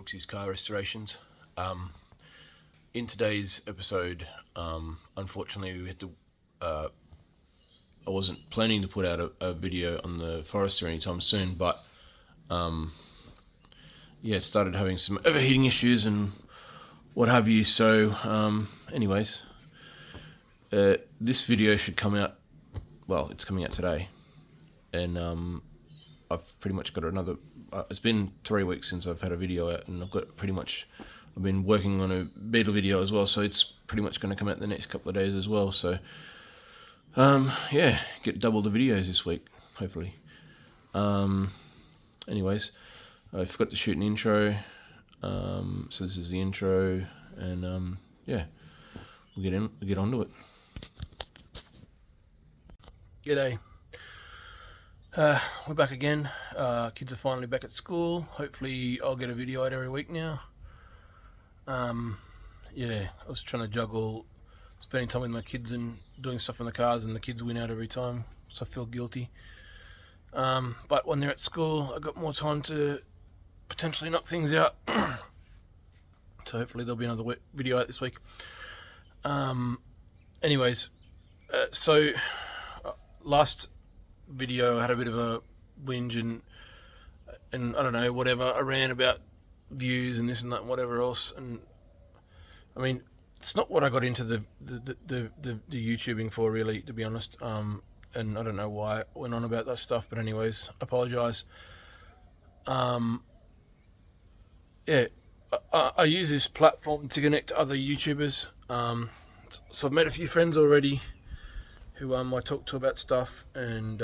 Brooks's car restorations. In today's episode, unfortunately, we had to. I wasn't planning to put out a video on the Forester anytime soon, but yeah, started having some overheating issues and what have you. So, anyways, this video should come out. Well, it's coming out today, and I've pretty much got another. It's been 3 weeks since I've had a video out, and I've been working on a Beetle video as well, so it's pretty much going to come out the next couple of days as well. So, yeah, get double the videos this week, hopefully. Anyways, I forgot to shoot an intro, so this is the intro, and yeah, we'll get on to it. G'day. We're back again. Kids are finally back at school. Hopefully I'll get a video out every week now. Yeah, I was trying to juggle spending time with my kids and doing stuff in the cars, and the kids win out every time, so I feel guilty. But when they're at school, I've got more time to potentially knock things out. So hopefully there'll be another video out this week. Anyways, so last video I had a bit of a whinge and I don't know, whatever. I ran about views and this and that and whatever else, and I mean, it's not what I got into the YouTubing for, really, to be honest. And I don't know why I went on about that stuff, but anyways, I apologise. Yeah, I use this platform to connect to other YouTubers. So I've met a few friends already who I talk to about stuff, and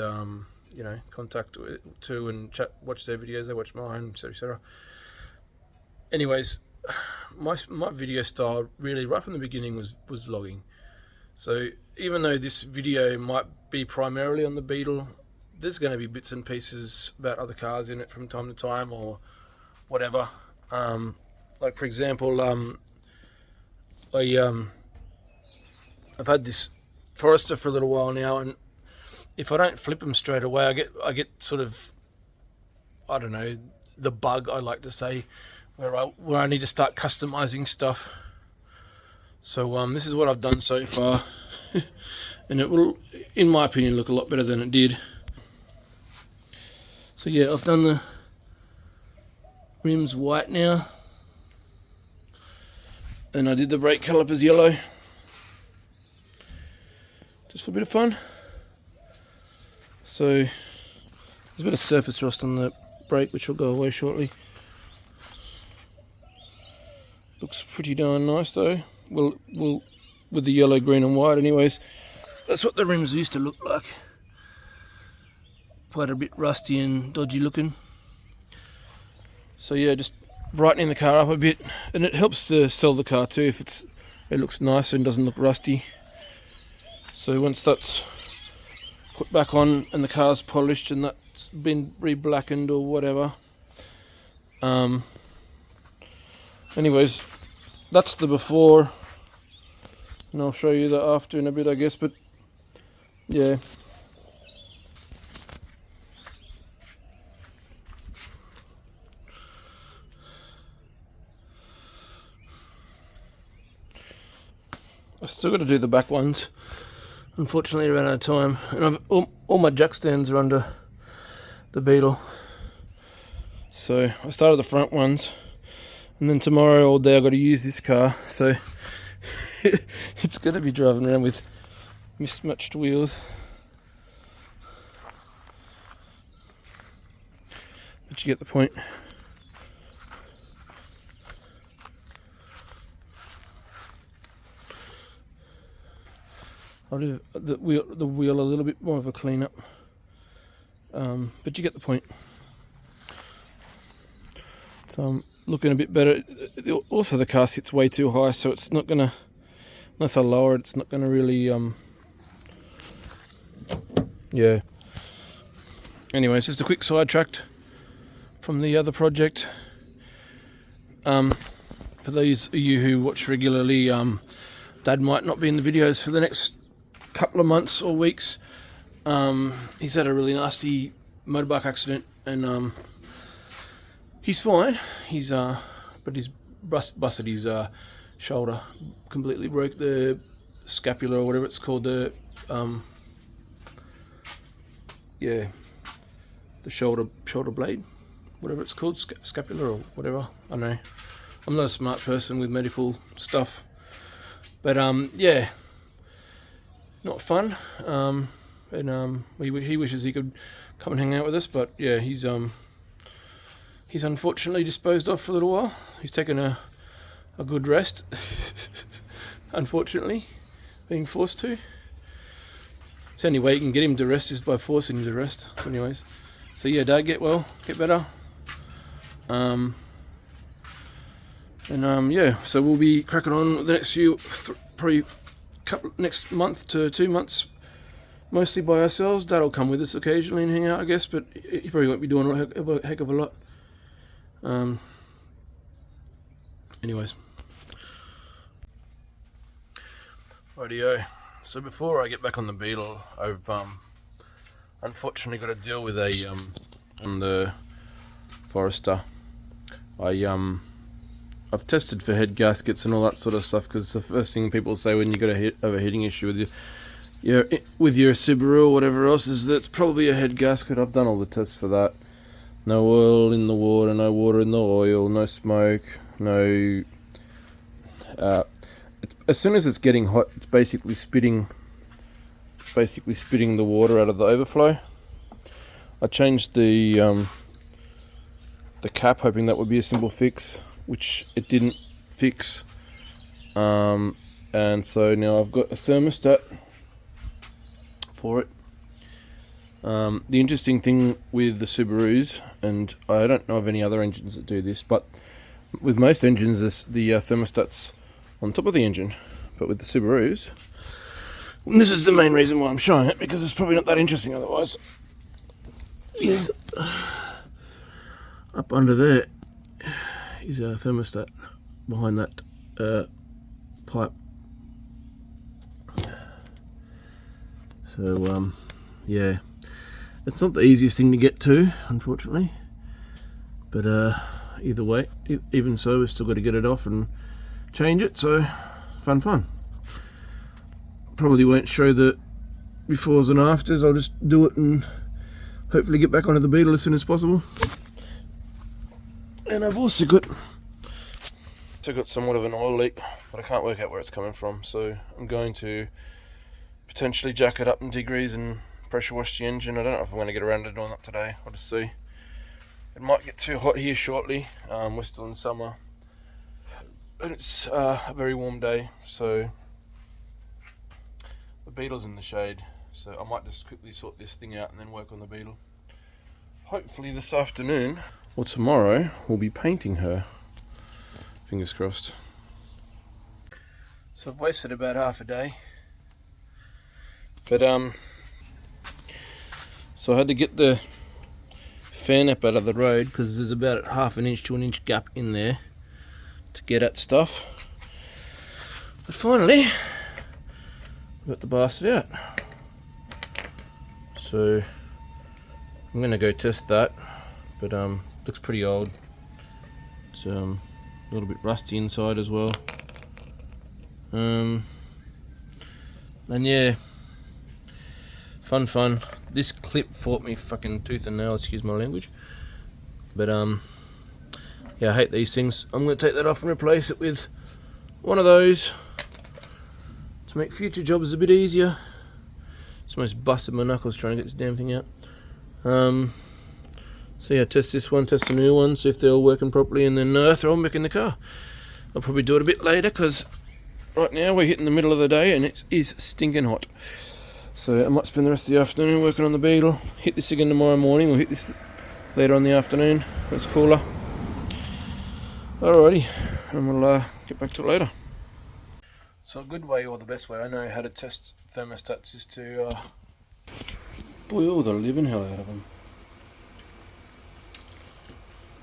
you know, contact to and chat, watch their videos, they watch mine, etc. Anyways, my video style really right from the beginning was vlogging. So even though this video might be primarily on the Beetle, there's going to be bits and pieces about other cars in it from time to time or whatever. Like for example, I've had this Forester for a little while now, and if I don't flip them straight away, I get sort of, I don't know, the bug, I like to say, where I need to start customizing stuff. So this is what I've done so far, and it will, in my opinion, look a lot better than it did. So yeah, I've done the rims white now, and I did the brake calipers yellow, just for a bit of fun. So there's a bit of surface rust on the brake, which will go away shortly. Looks pretty darn nice though. Well, with the yellow, green and white anyways. That's what the rims used to look like. Quite a bit rusty and dodgy looking. So yeah, just brightening the car up a bit, and it helps to sell the car too if it looks nicer and doesn't look rusty. So once that's put back on and the car's polished and that's been re-blackened or whatever, anyways, that's the before, and I'll show you the after in a bit, I guess. But yeah, I still got to do the back ones. Unfortunately, I ran out of time, and all my jack stands are under the Beetle. So I started the front ones, and then tomorrow all day I've got to use this car. So it's going to be driving around with mismatched wheels. But you get the point. I'll do the wheel a little bit more of a clean up, but you get the point. So I'm looking a bit better. Also, the car sits way too high, so it's not gonna, unless I lower it, it's not gonna really, yeah. Anyways, just a quick sidetrack from the other project. For those of you who watch regularly, Dad might not be in the videos for the next couple of months or weeks. He's had a really nasty motorbike accident, and he's fine. He's but he's busted his shoulder, completely broke the scapula or whatever it's called, the shoulder blade, whatever it's called, scapula or whatever. I don't know. I'm not a smart person with medical stuff, but yeah, not fun. And he wishes he could come and hang out with us, but yeah, he's unfortunately disposed of for a little while. He's taken a good rest. Unfortunately, being forced to. It's the only way you can get him to rest is by forcing him to rest. Anyways, so yeah, Dad, get well, get better. Yeah, so we'll be cracking on the next few, probably next month to 2 months, mostly by ourselves. Dad'll come with us occasionally and hang out, I guess, but he probably won't be doing a heck of a lot. Anyways. Rightio. So before I get back on the Beetle, I've unfortunately got to deal with on the Forester. I've tested for head gaskets and all that sort of stuff, because the first thing people say when you got a overheating issue with your Subaru or whatever else is that it's probably a head gasket. I've done all the tests for that. No oil in the water, no water in the oil, no smoke, no. As soon as it's getting hot, it's basically spitting the water out of the overflow. I changed the cap, hoping that would be a simple fix, which it didn't fix. And so now I've got a thermostat for it. The interesting thing with the Subarus, and I don't know of any other engines that do this, but with most engines the thermostat's on top of the engine, but with the Subarus, and this is the main reason why I'm showing it, because it's probably not that interesting otherwise, is up under there is a thermostat behind that pipe. So yeah, it's not the easiest thing to get to, unfortunately, but either way, even so, we've still got to get it off and change it. So fun. Probably won't show the befores and afters. I'll just do it and hopefully get back onto the Beetle as soon as possible. And I've also got somewhat of an oil leak, but I can't work out where it's coming from, so I'm going to potentially jack it up in degrees and pressure wash the engine. I don't know if I'm going to get around to doing that today. I'll just see. It might get too hot here shortly. We're still in summer, and it's a very warm day, so the Beetle's in the shade, so I might just quickly sort this thing out and then work on the Beetle. Hopefully this afternoon or tomorrow we'll be painting her. Fingers crossed. So I've wasted about half a day, but so I had to get the fan up out of the road because there's about half an inch to an inch gap in there to get at stuff. But finally got the bastard out, so I'm gonna go test that. But looks pretty old. It's a little bit rusty inside as well. And yeah, fun. This clip fought me fucking tooth and nail, excuse my language. But yeah, I hate these things. I'm gonna take that off and replace it with one of those to make future jobs a bit easier. It's almost busted my knuckles trying to get this damn thing out. So yeah, test this one, test the new one, see if they're all working properly, and then throw them back in the car. I'll probably do it a bit later, because right now we're hitting the middle of the day and it is stinking hot. So I might spend the rest of the afternoon working on the Beetle, hit this again tomorrow morning, or hit this later on in the afternoon, it's cooler. Alrighty, and we'll get back to it later. So a good way, or the best way I know how to test thermostats, is to boil the living hell out of them.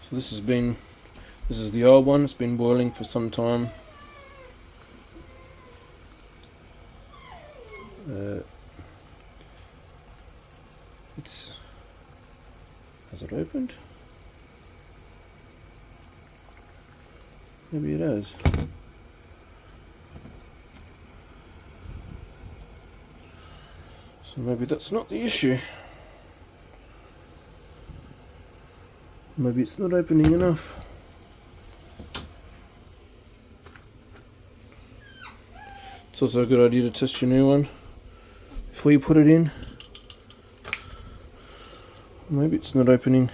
So this is the old one. It's been boiling for some time. Has it opened? Maybe it has. So maybe that's not the issue. Maybe it's not opening enough. It's also a good idea to test your new one before you put it in. Maybe it's not opening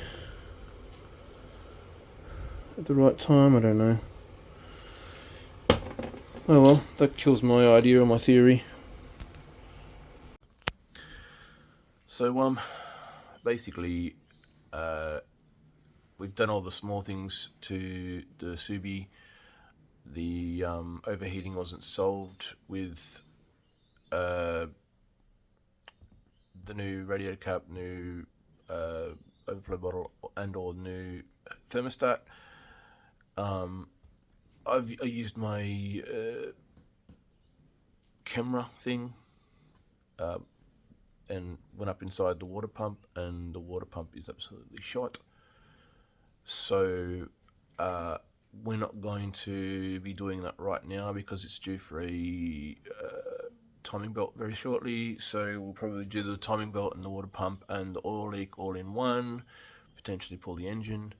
at the right time, I don't know. Oh well, that kills my idea or my theory. So basically we've done all the small things to the Subi. The overheating wasn't solved with the new radiator cap, new overflow bottle, and or new thermostat. I used my camera thing and went up inside the water pump, and the water pump is absolutely shot. So we're not going to be doing that right now because it's due for a timing belt very shortly. So we'll probably do the timing belt and the water pump and the oil leak all in one, potentially pull the engine.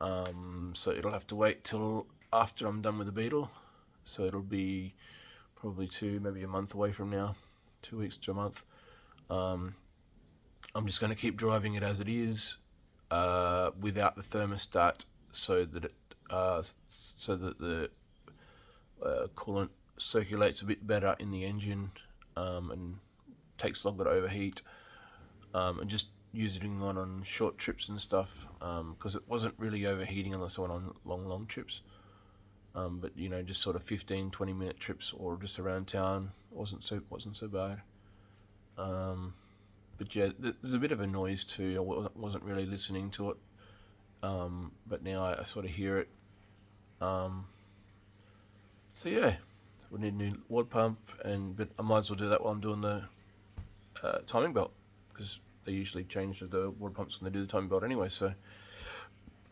So it'll have to wait till after I'm done with the Beetle. So it'll be probably maybe a month away from now, 2 weeks to a month. I'm just going to keep driving it as it is, without the thermostat, so that the coolant circulates a bit better in the engine, and takes longer to overheat, and just using it on short trips and stuff, because it wasn't really overheating unless I went on long trips. But you know, just sort of 15-20 minute trips or just around town wasn't so bad. But yeah, there's a bit of a noise too. I wasn't really listening to it, but now I sort of hear it. So yeah, we need a new water pump, but I might as well do that while I'm doing the timing belt, because they usually change the water pumps when they do the timing belt anyway. So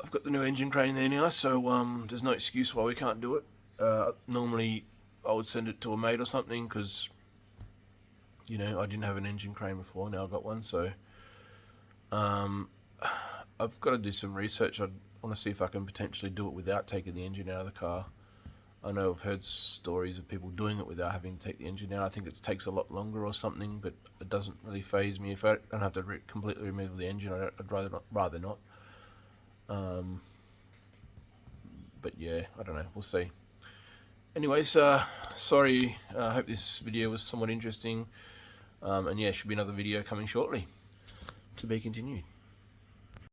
I've got the new engine crane there now, so there's no excuse why we can't do it. Normally I would send it to a mate or something, because you know, I didn't have an engine crane before, now I've got one. So I've got to do some research. I want to see if I can potentially do it without taking the engine out of the car. I know I've heard stories of people doing it without having to take the engine out. I think it takes a lot longer or something, but it doesn't really faze me. If I don't have to completely remove the engine, I'd rather not. But yeah, I don't know. We'll see. Anyways, sorry. I hope this video was somewhat interesting. And yeah, should be another video coming shortly. To be continued.